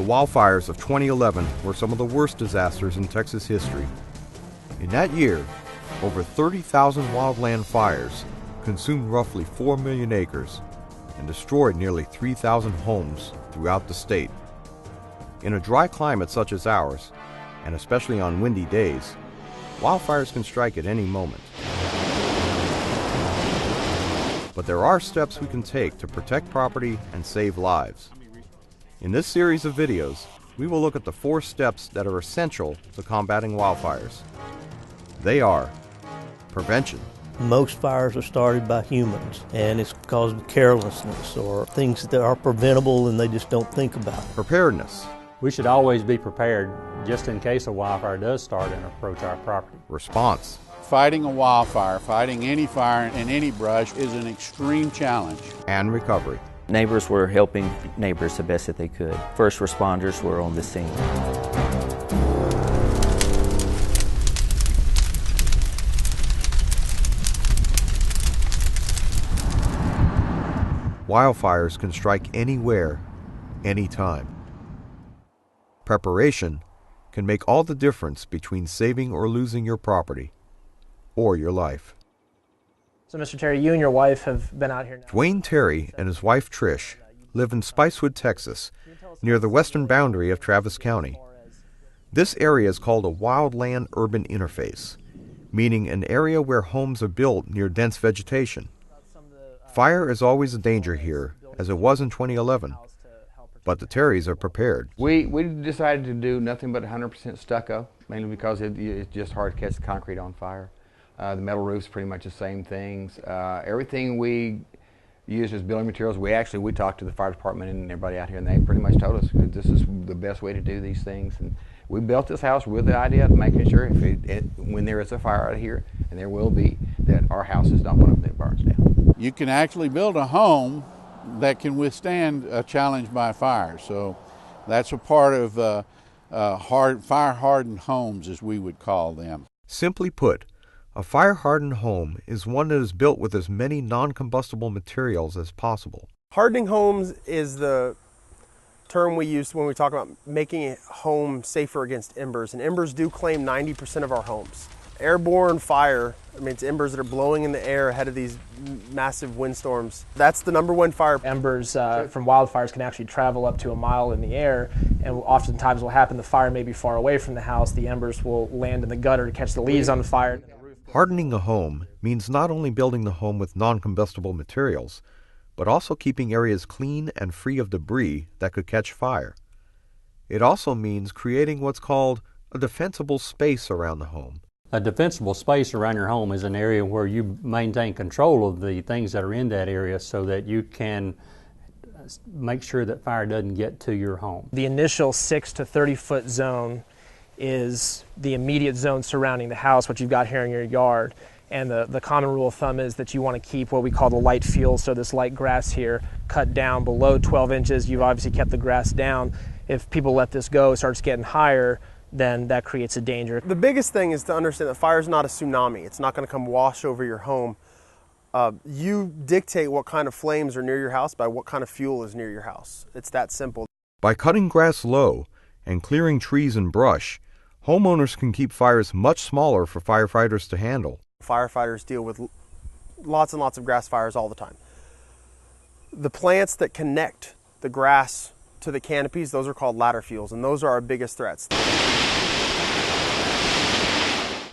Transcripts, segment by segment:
wildfires of 2011 were some of the worst disasters in Texas history. In that year, over 30,000 wildland fires consumed roughly 4 million acres and destroyed nearly 3,000 homes throughout the state. In a dry climate such as ours, and especially on windy days, wildfires can strike at any moment. But there are steps we can take to protect property and save lives. In this series of videos, we will look at the 4 steps that are essential to combating wildfires. They are: prevention. Most fires are started by humans, and it's because of carelessness or things that are preventable and they just don't think about. Preparedness. We should always be prepared just in case a wildfire does start and approach our property. Response. Fighting a wildfire, fighting any fire in any brush is an extreme challenge. And recovery. Neighbors were helping neighbors the best that they could. First responders were on the scene. Wildfires can strike anywhere, anytime. Preparation can make all the difference between saving or losing your property or your life. So, Mr. Terry, you and your wife have been out here now. Dwayne Terry and his wife Trish live in Spicewood, Texas, near the western boundary of Travis County. This area is called a wildland urban interface, meaning an area where homes are built near dense vegetation. Fire is always a danger here, as it was in 2011, but the Terrys are prepared. We decided to do nothing but 100% stucco, mainly because it's just hard to catch the concrete on fire. The metal roof's pretty much the same things. Everything we use as building materials, we talked to the fire department and everybody out here, and they pretty much told us this is the best way to do these things. And we built this house with the idea of making sure when there is a fire out here, and there will be, that our house is not one of them that burns down. You can actually build a home that can withstand a challenge by fire. So that's a part of fire-hardened homes, as we would call them. Simply put, a fire-hardened home is one that is built with as many non-combustible materials as possible. Hardening homes is the term we use when we talk about making a home safer against embers, and embers do claim 90% of our homes. Airborne fire, it's embers that are blowing in the air ahead of these massive windstorms. That's the #1 fire. Embers from wildfires can actually travel up to a mile in the air, and oftentimes what will happen, the fire may be far away from the house, the embers will land in the gutter to catch the leaves on the fire. Hardening a home means not only building the home with non-combustible materials, but also keeping areas clean and free of debris that could catch fire. It also means creating what's called a defensible space around the home. A defensible space around your home is an area where you maintain control of the things that are in that area so that you can make sure that fire doesn't get to your home. The initial 6 to 30-foot zone is the immediate zone surrounding the house, what you've got here in your yard. And the common rule of thumb is that you want to keep what we call the light field, so this light grass here, cut down below 12 inches. You've obviously kept the grass down. If people let this go, it starts getting higher, then that creates a danger. The biggest thing is to understand that fire is not a tsunami. It's not going to come wash over your home. You dictate what kind of flames are near your house by what kind of fuel is near your house. It's that simple. By cutting grass low and clearing trees and brush, homeowners can keep fires much smaller for firefighters to handle. Firefighters deal with lots and lots of grass fires all the time. The plants that connect the grass to the canopies, those are called ladder fuels, and those are our biggest threats.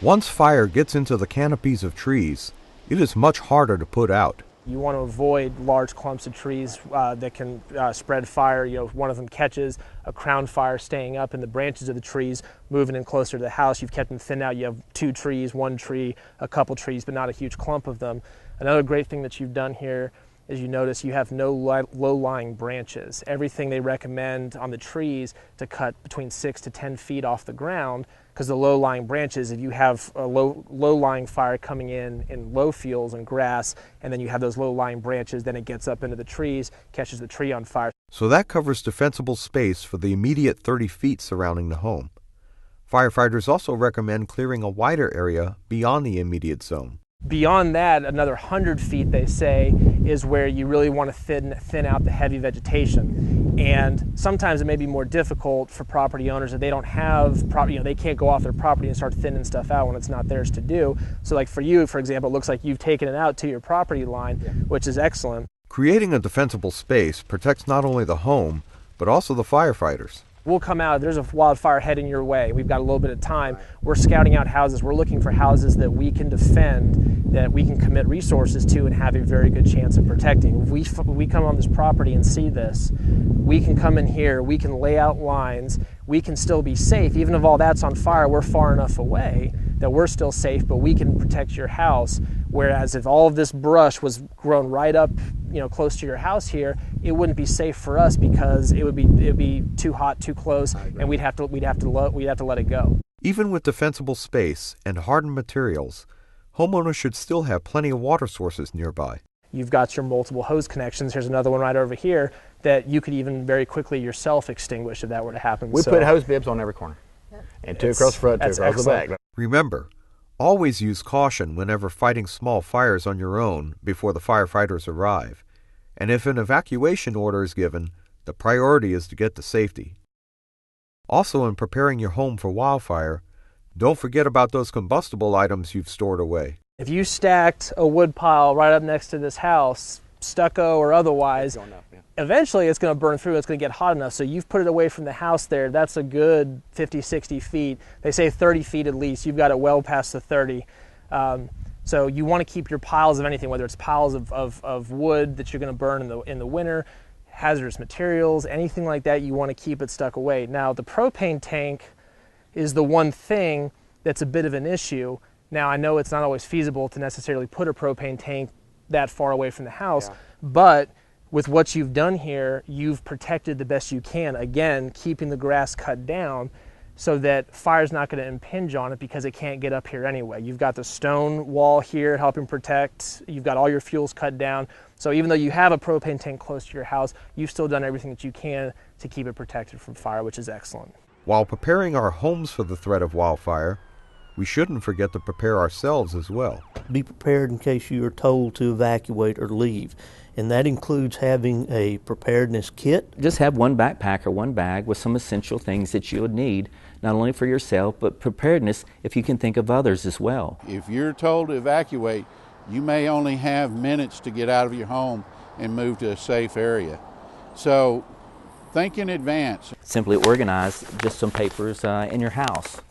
Once fire gets into the canopies of trees, it is much harder to put out. You want to avoid large clumps of trees that can spread fire. If one of them catches, a crown fire staying up in the branches of the trees, moving in closer to the house. You've kept them thinned out. You have 2 trees, 1 tree, a couple trees, but not a huge clump of them. Another great thing that you've done here is you notice you have no low-lying branches. Everything they recommend on the trees to cut between 6 to 10 feet off the ground, because the low-lying branches, if you have a low-lying fire coming in low fields and grass, and then you have those low-lying branches, then it gets up into the trees, catches the tree on fire. So that covers defensible space for the immediate 30 feet surrounding the home. Firefighters also recommend clearing a wider area beyond the immediate zone. Beyond that, another 100 feet, they say, is where you really want to thin out the heavy vegetation. And sometimes it may be more difficult for property owners that they don't have, they can't go off their property and start thinning stuff out when it's not theirs to do. So like for you, for example, it looks like you've taken it out to your property line, which is excellent. Creating a defensible space protects not only the home, but also the firefighters. We'll come out, there's a wildfire heading your way. We've got a little bit of time. We're scouting out houses. We're looking for houses that we can defend, that we can commit resources to and have a very good chance of protecting. If we come on this property and see this, we can come in here, we can lay out lines, we can still be safe. Even if all that's on fire, we're far enough away that we're still safe, but we can protect your house. Whereas if all of this brush was grown right up, close to your house here, it wouldn't be safe for us because it would be too hot, too close, and we'd have to let it go. Even with defensible space and hardened materials, homeowners should still have plenty of water sources nearby. You've got your multiple hose connections. Here's another one right over here that you could even very quickly yourself extinguish if that were to happen. We put hose bibs on every corner. And two across the front, two across the back. Remember, always use caution whenever fighting small fires on your own before the firefighters arrive. And if an evacuation order is given, the priority is to get to safety. Also, in preparing your home for wildfire, don't forget about those combustible items you've stored away. If you stacked a wood pile right up next to this house, stucco or otherwise, eventually it's going to burn through, it's going to get hot enough. So you've put it away from the house there. That's a good 50, 60 feet. They say 30 feet at least. You've got it well past the 30. So you want to keep your piles of anything, whether it's piles of wood that you're going to burn in the winter, hazardous materials, anything like that, you want to keep it stuck away. Now, the propane tank is the one thing that's a bit of an issue. Now, I know it's not always feasible to necessarily put a propane tank that far away from the house, but with what you've done here, you've protected the best you can. Again, keeping the grass cut down so that fire's not going to impinge on it because it can't get up here anyway. You've got the stone wall here helping protect. You've got all your fuels cut down. So even though you have a propane tank close to your house, you've still done everything that you can to keep it protected from fire, which is excellent. While preparing our homes for the threat of wildfire, we shouldn't forget to prepare ourselves as well. Be prepared in case you are told to evacuate or leave. And that includes having a preparedness kit. Just have one backpack or one bag with some essential things that you would need, not only for yourself, but preparedness if you can think of others as well. If you're told to evacuate, you may only have minutes to get out of your home and move to a safe area. So think in advance. Simply organize just some papers in your house.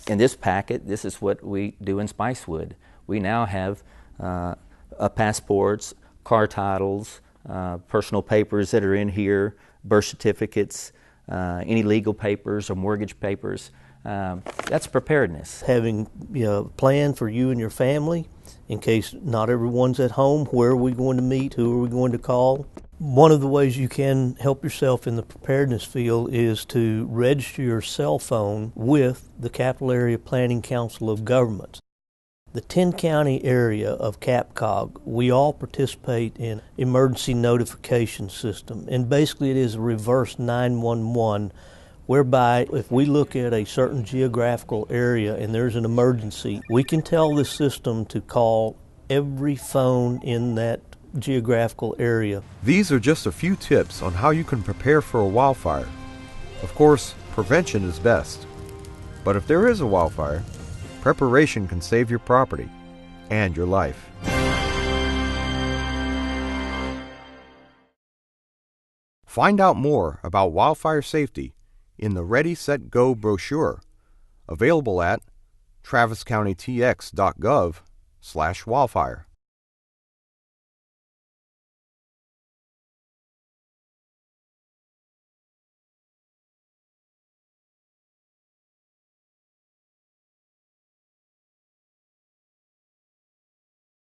In this packet, this is what we do in Spicewood. We now have passports, car titles, personal papers that are in here, birth certificates, any legal papers or mortgage papers. That's preparedness. Having a plan for you and your family in case not everyone's at home. Where are we going to meet? Who are we going to call? One of the ways you can help yourself in the preparedness field is to register your cell phone with the Capital Area Planning Council of Governments. The 10-county area of CAPCOG, we all participate in emergency notification system, and basically it is a reverse 911, whereby if we look at a certain geographical area and there's an emergency, we can tell the system to call every phone in that geographical area. These are just a few tips on how you can prepare for a wildfire. Of course, prevention is best. But if there is a wildfire, preparation can save your property and your life. Find out more about wildfire safety in the Ready, Set, Go brochure, available at traviscountytx.gov/wildfire.